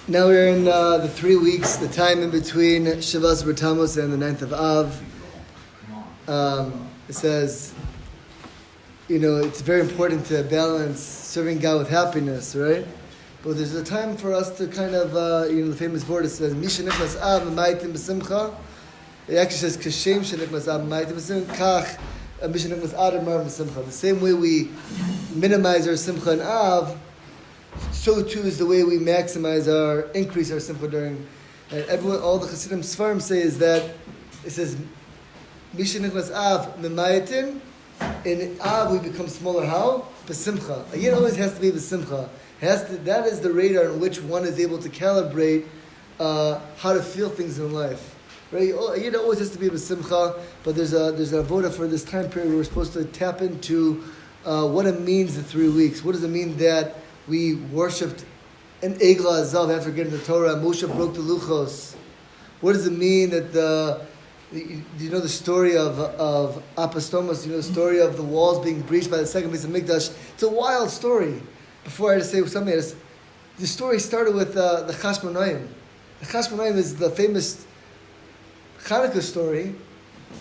Now we're in the 3 weeks, the time in between Shavas Tamuz and the 9th of Av. It says, it's very important to balance serving God with happiness, right? But there's a time for us to kind of, the famous word, it says, Misha nichnas av ma'aitim b'simcha. It actually says, Kashem shenichnas av ma'aitim b'simcha, kach Misha nichnas adamar b'simcha. The same way we minimize our simcha and av, so too is the way we increase our simcha during. And all the Chassidim Sfarim say is that, it says, Misha nichnas av ma'aitim. In Av, we become smaller. How? B'simcha. A yid always has to be b'simcha. That is the radar in which one is able to calibrate how to feel things in life. Right? A yid always has to be b'simcha, but there's an avoda for this time period where we're supposed to tap into what it means the 3 weeks. What does it mean that we worshipped an Eglah Azav after getting the Torah? Moshe broke the Luchos. What does it mean that do you know the story of Apostomos? You know the story of the walls being breached by the second Beis Hamikdash? It's a wild story. Before I had to say something, the story started with the Chashmonaim. The Chashmonaim is the famous Hanukkah story.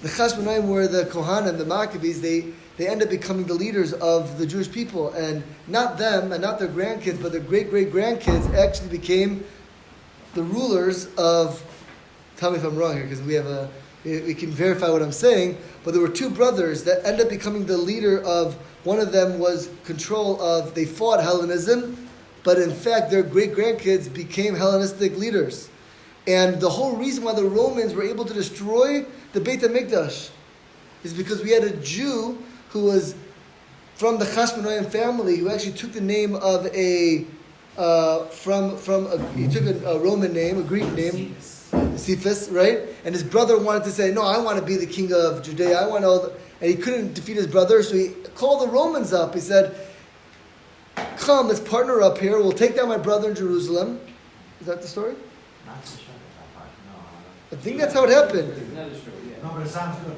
The Chashmonaim were the Kohanim, the Maccabees. They end up becoming the leaders of the Jewish people, and not them and not their grandkids, but their great-great-grandkids actually became the rulers of. Tell me if I'm wrong here, because we can verify what I'm saying, but there were two brothers that ended up becoming the leader of, one of them was they fought Hellenism, but in fact their great-grandkids became Hellenistic leaders. And the whole reason why the Romans were able to destroy the Beit HaMikdash is because we had a Jew who was from the Chashmonaim family who actually took the name of he took a Roman name, a Greek name, Cephas, right? And his brother wanted to say, no, I want to be the king of Judea. And he couldn't defeat his brother, so he called the Romans up. He said, come, let's partner up here. We'll take down my brother in Jerusalem. Is that the story? Not so sure about that part. No. I think that's how it happened. No, but it sounds good.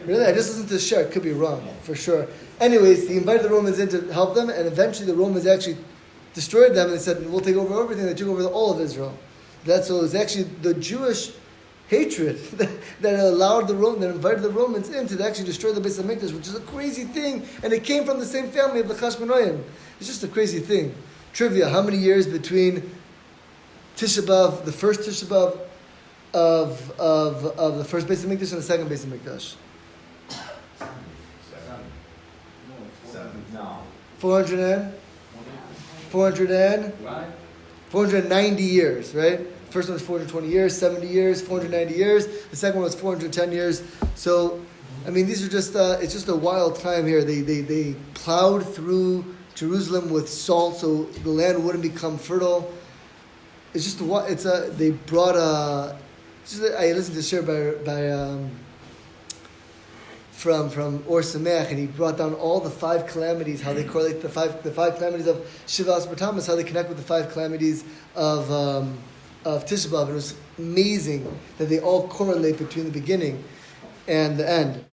Really? I just listened to the share. It could be wrong, for sure. Anyways, he invited the Romans in to help them, and eventually the Romans actually destroyed them, and they said, we'll take over everything. They took over all of Israel. So it was actually the Jewish hatred that invited the Romans in to actually destroy the Beis Hamikdash, which is a crazy thing, and it came from the same family of the Chashmonaim. It's just a crazy thing. Trivia: how many years between Tisha B'av, the first Tisha B'av of the first Beis Hamikdash and the second Beis Hamikdash? 490 years, right? The first one was 420 years, 70 years, 490 years. The second one was 410 years. So, these are just, it's just a wild time here. They plowed through Jerusalem with salt so the land wouldn't become fertile. It's just, they brought I listened to a share from Or Sameach, and he brought down all the 5 calamities, how they correlate the five calamities of Shivas B'Tamuz, how they connect with the 5 calamities of Tisha B'Av. And it was amazing that they all correlate between the beginning and the end.